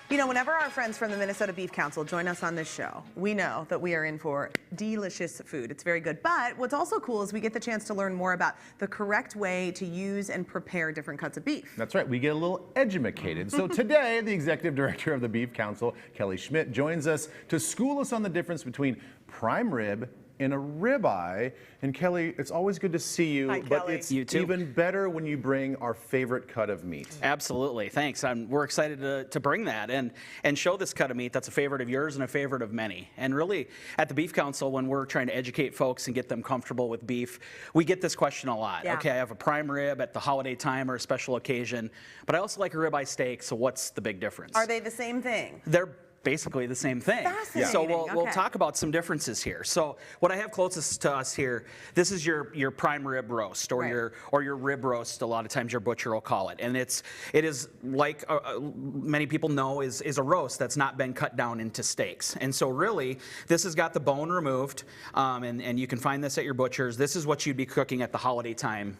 You know, whenever our friends from the Minnesota Beef Council join us on this show, we know that we are in for delicious food. It's very good. But what's also cool is we get the chance to learn more about the correct way to use and prepare different cuts of beef. That's right. We get a little edumacated. So today, the executive director of the Beef Council, Kelly Schmidt, joins us to school us on the difference between prime rib and a ribeye. And Kelly, it's always good to see you. Hi, but Kelly. it's You too. even better when you bring our favorite cut of meat. Absolutely, thanks. We're excited to bring that and show this cut of meat that's a favorite of yours and a favorite of many. And really, at the Beef Council, when we're trying to educate folks and get them comfortable with beef, we get this question a lot. Yeah. Okay, I have a prime rib at the holiday time or a special occasion, but I also like a ribeye steak, so what's the big difference? Are they the same thing? They're basically the same thing. Fascinating. So we'll Okay. talk about some differences here. So what I have closest to us here, this is your prime rib roast or Right. your rib roast. A lot of times your butcher will call it, and it is like many people know is a roast that's not been cut down into steaks. And so really, this has got the bone removed, and you can find this at your butcher's. This is what you'd be cooking at the holiday time.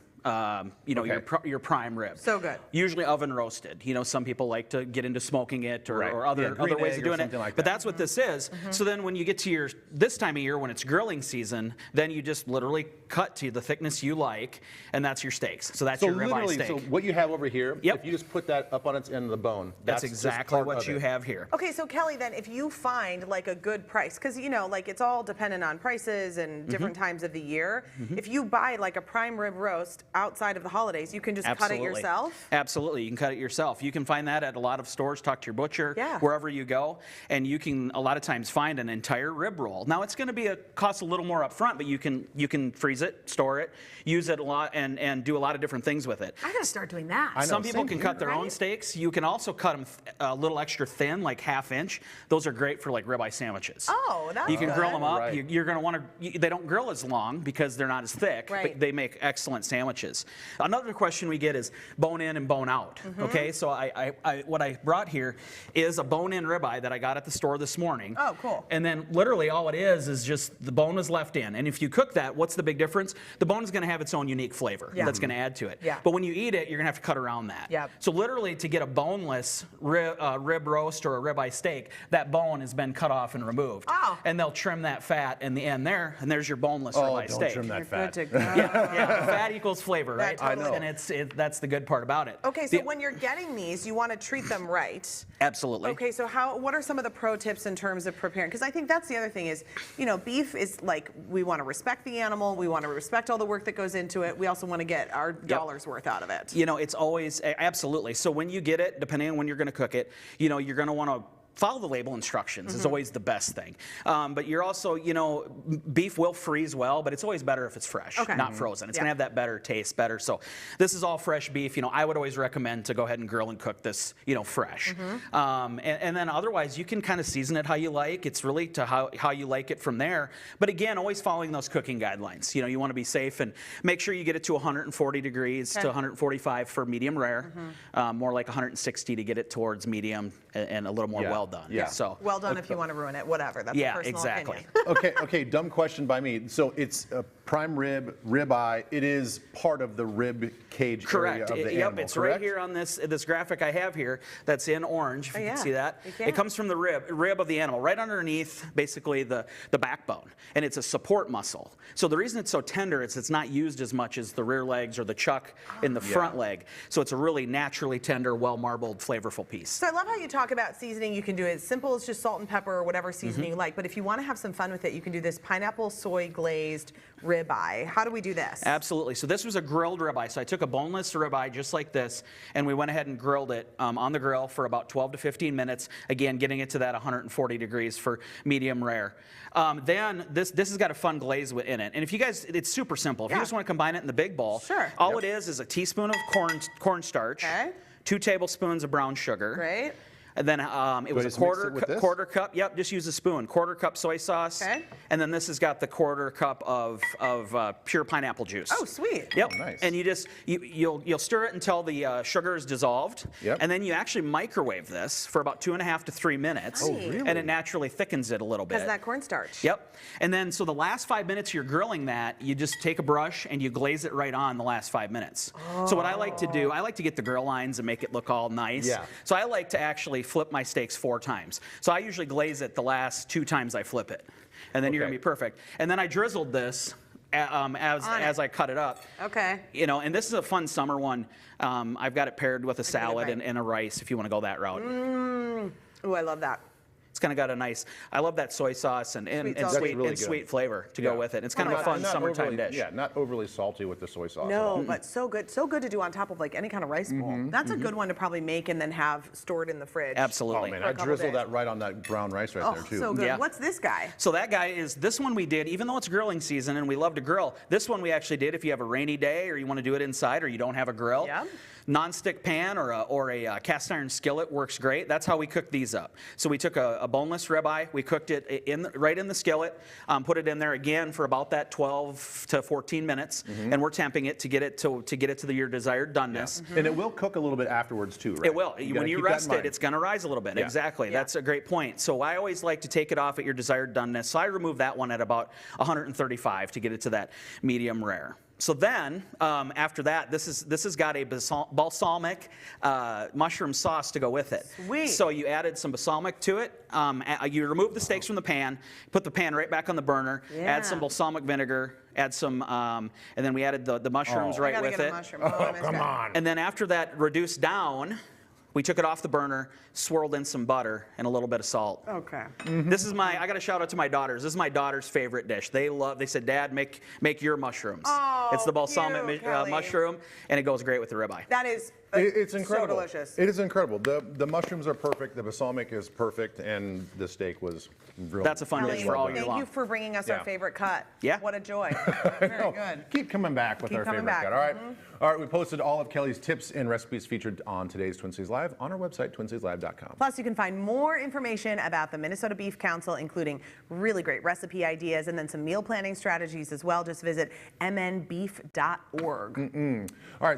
Your prime rib. So good. Usually oven roasted. You know, some people like to get into smoking it Right. or other Green ways egg of or doing it. something like But that. that's what this is. So then when you get to this time of year when it's grilling season, then you just literally cut to the thickness you like, and that's your steaks. So that's So your ribeye literally, steak. so what you have over here, Yep. if you just put that up on its end of the bone, that's just exactly part what of you it. have here. Okay, so Kelly, then if you find like a good price, because you know, like it's all dependent on prices and different times of the year. If you buy like a prime rib roast outside of the holidays, you can just cut it yourself? Absolutely, you can cut it yourself. You can find that at a lot of stores. Talk to your butcher, Yeah. wherever you go, and you can a lot of times find an entire rib roll. Now it's going to cost a little more up front, but you can freeze it, store it, use it a lot, and do a lot of different things with it. I gotta start doing that. I know, Some people same can here. cut their own Right? steaks. You can also cut them a little extra thin, like ½ inch. Those are great for like ribeye sandwiches. Oh, that's You can grill good. them up. Right. You're going to want to. They don't grill as long because they're not as thick, Right. but they make excellent sandwiches. Another question we get is bone in and bone out. Okay, so what I brought here is a bone-in ribeye that I got at the store this morning. Oh, cool. And then literally all it is just the bone is left in. And if you cook that, what's the big difference? The bone is going to have its own unique flavor Yeah. that's going to add to it. Yeah. But when you eat it, you're going to have to cut around that. Yep. So literally to get a boneless rib roast or a ribeye steak, that bone has been cut off and removed. Oh. And they'll trim that fat in the end there, and there's your boneless Oh, ribeye don't steak. trim that You're fat. good to go. Yeah, fat equals flavor, That right? totally- I know. And that's the good part about it. Okay, so when you're getting these, you want to treat them right. Absolutely. Okay, so what are some of the pro tips in terms of preparing? Because I think that's the other thing is, you know, beef is like, we want to respect the animal, we want to respect all the work that goes into it, we also want to get our dollars worth out of it. You know, it's always, absolutely. So when you get it, depending on when you're going to cook it, you know, you're going to want to follow the label instructions is always the best thing. But you're also, you know, beef will freeze well, but it's always better if it's fresh, Okay. not frozen. It's Yeah. going to have that better taste, better. So this is all fresh beef. You know, I would always recommend to go ahead and grill and cook this, you know, fresh. And then otherwise, you can kind of season it how you like. It's really to how you like it from there. But again, always following those cooking guidelines. You know, you want to be safe and make sure you get it to 140 degrees Okay. to 145 for medium rare, more like 160 to get it towards medium and a little more Yeah. well done. Yeah. So Well done if you want to ruin it, whatever. That's a yeah, personal exactly. opinion. Okay, dumb question by me. So it's a prime ribeye. It is part of the rib cage Correct. area of the Yep, animal, it's correct? right here on this graphic I have here that's in orange, if Oh, you yeah. can see that. You can. It comes from the rib of the animal, right underneath basically the backbone. And it's a support muscle. So the reason it's so tender is it's not used as much as the rear legs or the chuck in the front leg. So it's a really naturally tender, well-marbled, flavorful piece. So I love how you talk about seasoning. You can do it as simple as just salt and pepper or whatever seasoning you like. But if you want to have some fun with it, you can do this pineapple soy glazed ribeye. How do we do this? Absolutely. So this was a grilled ribeye. So I took a boneless ribeye just like this, and we went ahead and grilled it on the grill for about 12 to 15 minutes. Again, getting it to that 140 degrees for medium rare. Then this has got a fun glaze in it. And if you guys, it's super simple. If you Yeah. just want to combine it in the big bowl, Sure. all it is a teaspoon of cornstarch, Okay. 2 tablespoons of brown sugar. Great. And then it was a just mix it with this? quarter cup. Yep, just use a spoon. Quarter cup soy sauce. Okay. And then this has got the quarter cup of pure pineapple juice. Oh, sweet. Yep. Oh, nice. And you'll stir it until the sugar is dissolved. Yep. And then you actually microwave this for about 2.5 to 3 minutes. Oh, really? And it naturally thickens it a little bit. Because that cornstarch. Yep. And then so the last 5 minutes you're grilling that, you just take a brush and you glaze it right on the last 5 minutes. So what I like to do, I like to get the grill lines and make it look all nice. Yeah. So I like to actually actually flip my steaks 4 times. So I usually glaze it the last 2 times I flip it. And then you're gonna be perfect. And then I drizzled this as I cut it up. Okay. You know, and this is a fun summer one. I've got it paired with a salad bite. and a rice if you want to go that route. Ooh, I love that. It's kind of got a nice, I love that soy sauce and sweet flavor to go with it. It's kind of a fun summertime dish. Yeah, not overly salty with the soy sauce. No, but so good to do on top of like any kind of rice bowl. That's a good one to probably make and then have stored in the fridge. Absolutely. Oh man, For a I couple drizzled days. that right on that brown rice right there too. So good. Yeah. What's this guy? So that guy is, this one we did, even though it's grilling season and we love to grill, this one we actually did if you have a rainy day or you want to do it inside or you don't have a grill. Yeah. Non-stick pan or a cast iron skillet works great. That's how we cook these up. So we took a boneless ribeye, we cooked it right in the skillet, put it in there again for about that 12 to 14 minutes, and we're temping it to get it to your desired doneness. And it will cook a little bit afterwards too, right? It will. gotta When you keep that in rest it, mind. it's going to rise a little bit. Yeah. Exactly. Yeah. That's a great point. So I always like to take it off at your desired doneness. So I remove that one at about 135 to get it to that medium rare. So then, after that, this has got a balsamic mushroom sauce to go with it. Sweet. So you added some balsamic to it. You remove the steaks from the pan, put the pan right back on the burner, add some Yeah. balsamic vinegar, add some, and then we added the mushrooms I right gotta with get it. a mushroom. Oh, Come on. And then after that reduced down, we took it off the burner, swirled in some butter and a little bit of salt. Okay. This is I got to shout out to my daughters. This is my daughter's favorite dish. They said, Dad, make your mushrooms. Oh, it's the balsamic cute, Kelly. mushroom, and it goes great with the ribeye. That is It's incredible. So delicious. It is incredible. The mushrooms are perfect. The balsamic is perfect, and the steak was real. That's a fun Kelly, dish for all year thank long. you for bringing us Yeah. our favorite cut. Yeah. What a joy. Very good. Keep coming back with Keep our coming favorite back. cut. All right. All right. We posted all of Kelly's tips and recipes featured on today's Twin Cities Live on our website, twincitieslive.com. Plus, you can find more information about the Minnesota Beef Council, including really great recipe ideas and then some meal planning strategies as well. Just visit mnbeef.org. All right.